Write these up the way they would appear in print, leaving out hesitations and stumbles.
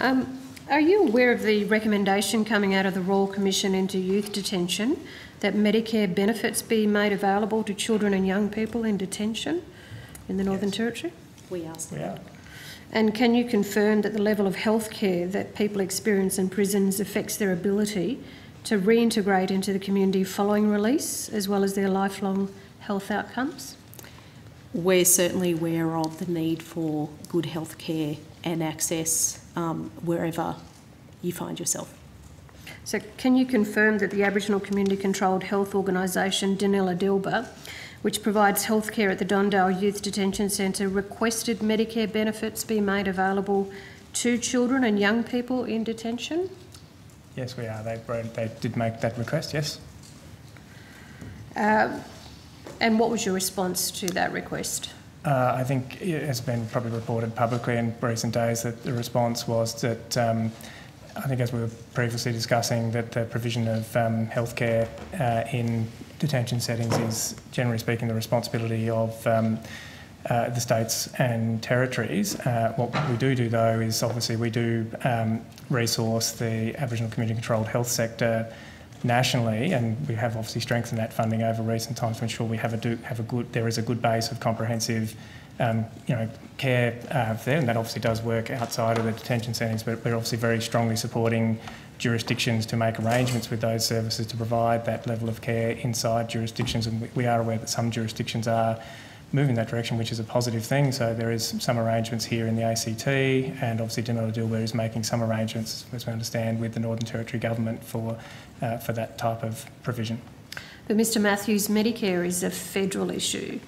Are you aware of the recommendation coming out of the Royal Commission into Youth Detention that Medicare benefits be made available to children and young people in detention in the Northern Territory? We are. And can you confirm that the level of health care that people experience in prisons affects their ability to reintegrate into the community following release, as well as their lifelong health outcomes? We're certainly aware of the need for good health care and access wherever you find yourself. So can you confirm that the Aboriginal Community Controlled Health Organisation Danila Dilba, which provides health care at the Dondale Youth Detention Centre, requested Medicare benefits be made available to children and young people in detention? Yes, we are. They did make that request, yes. And what was your response to that request? I think it has been probably reported publicly in recent days that the response was that, I think as we were previously discussing, that the provision of healthcare in detention settings is, generally speaking, the responsibility of the states and territories. What we do though is obviously we do resource the Aboriginal community controlled health sector nationally, and we have obviously strengthened that funding over recent times to ensure we there is a good base of comprehensive care there, and that obviously does work outside of the detention settings, but we're obviously very strongly supporting jurisdictions to make arrangements with those services to provide that level of care inside jurisdictions, and we are aware that some jurisdictions are moving that direction, which is a positive thing. So there is some arrangements here in the ACT, and obviously Danila Dilba is making some arrangements, as we understand, with the Northern Territory Government for that type of provision. But Mr Matthews, Medicare is a federal issue.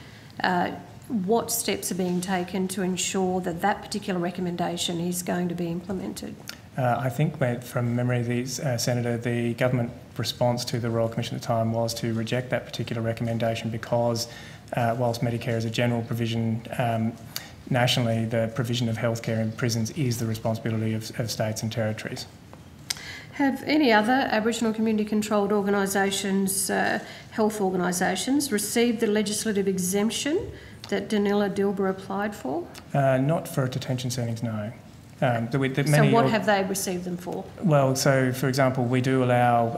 What steps are being taken to ensure that that particular recommendation is going to be implemented? I think from memory, Senator, the government response to the Royal Commission at the time was to reject that particular recommendation because whilst Medicare is a general provision nationally, the provision of healthcare in prisons is the responsibility of states and territories. Have any other Aboriginal community controlled organisations, health organisations, received the legislative exemption that Danila Dilba applied for? Not for detention settings, no. So what have they received them for? Well, so for example, we do allow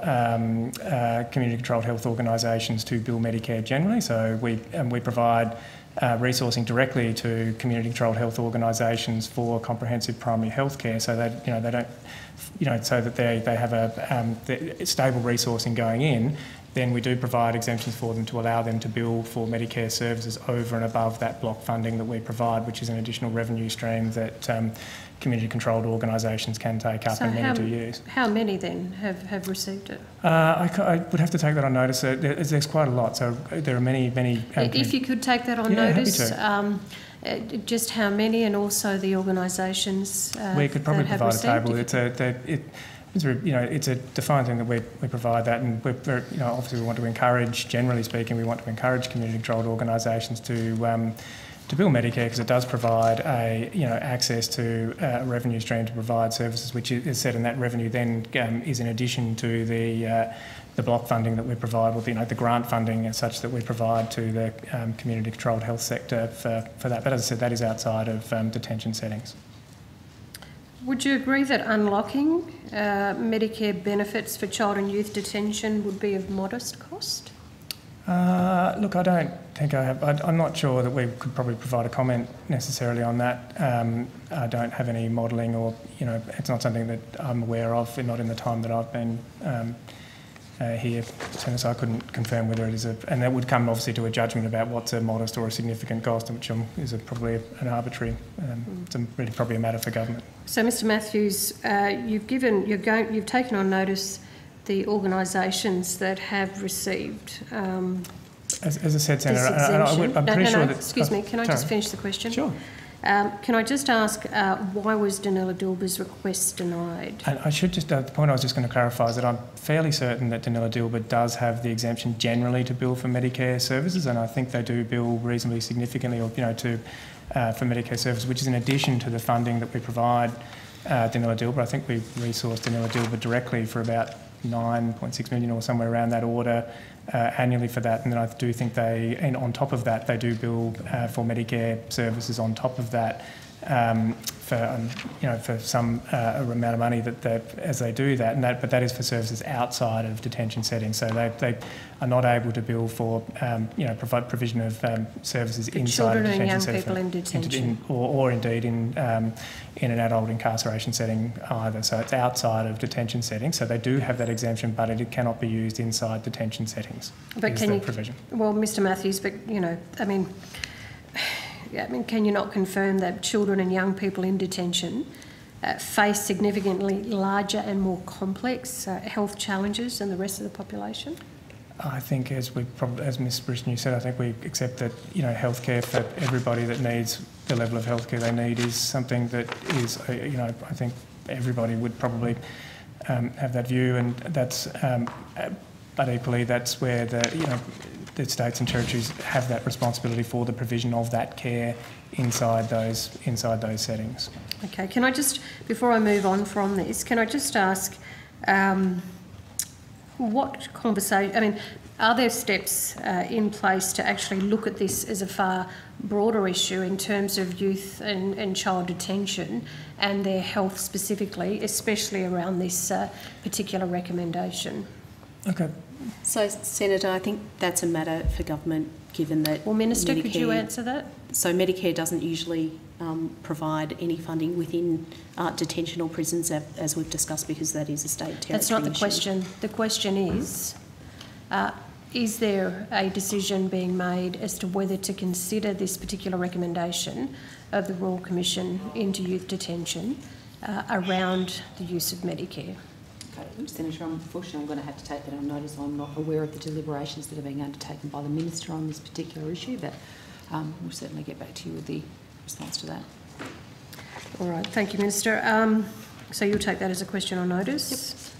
community controlled health organisations to bill Medicare generally, so we provide resourcing directly to community controlled health organisations for comprehensive primary health care, so that they don't, so that they have a stable resourcing going in. Then we do provide exemptions for them to allow them to bill for Medicare services over and above that block funding that we provide, which is an additional revenue stream that community controlled organisations can take up, and many do use. How many then have received it? I would have to take that on notice. There's quite a lot, so there are many. If you could take that on notice, just how many, and also the organisations we could probably that provide have a table. It's a defined thing that we provide that, and obviously we want to encourage, generally speaking, we want to encourage community controlled organisations to bill Medicare, because it does provide access to a revenue stream to provide services, which is said, and that revenue then is in addition to the block funding that we provide, with the grant funding as such that we provide to the community controlled health sector for that. But as I said, that is outside of detention settings. Would you agree that unlocking Medicare benefits for child and youth detention would be of modest cost? Look, I don't think I have. I'm not sure that we could probably provide a comment necessarily on that. I don't have any modelling, or it's not something that I'm aware of, not in the time that I've been here, so I couldn't confirm whether it is and that would come obviously to a judgment about what's a modest or a significant cost, which is probably an arbitrary. It's really probably a matter for government. So, Mr Matthews, you've taken on notice the organisations that have received as I said, Senator, I'm pretty sure that... Excuse me, can I just finish the question? Sure. Can I just ask, why was Danila Dilba's request denied? And I should just, the point I was just going to clarify is that I'm fairly certain that Danila Dilba does have the exemption generally to bill for Medicare services, and I think they do bill reasonably significantly, or for Medicare services, which is in addition to the funding that we provide Danila Dilba. I think we resourced Danila Dilba directly for about 9.6 million or somewhere around that order annually for that, and then I do think and on top of that, they do bill for Medicare services on top of that for some amount of money as they do that, but that is for services outside of detention settings. So they are not able to bill for provide provision of services for inside children of detention and young settings, people in detention, or indeed in an adult incarceration setting either. So it's outside of detention settings. So they do have that exemption, but it cannot be used inside detention settings. But can you, provision. Well, Mr. Matthews, but can you not confirm that children and young people in detention face significantly larger and more complex health challenges than the rest of the population? I think, as Ms. Brishnew said, I think we accept that healthcare for everybody that needs the level of healthcare they need is something that is I think everybody would probably have that view, and that's but equally that's where the states and territories have that responsibility for the provision of that care inside those settings. Okay, can I just, before I move on from this, can I just ask what conversation, are there steps in place to actually look at this as a far broader issue in terms of youth and child detention and their health specifically, especially around this particular recommendation? Okay. So, Senator, I think that's a matter for government, given that... Well, Minister, Medicare, could you answer that? So Medicare doesn't usually provide any funding within detention or prisons, as we've discussed, because that is a state territory That's not the issue. question. The question is there a decision being made as to whether to consider this particular recommendation of the Royal Commission into youth detention around the use of Medicare? Okay, Senator, unfortunately I'm going to have to take that on notice. I'm not aware of the deliberations that are being undertaken by the Minister on this particular issue, but we'll certainly get back to you with the response to that. All right, thank you, Minister. So you'll take that as a question on notice? Yep.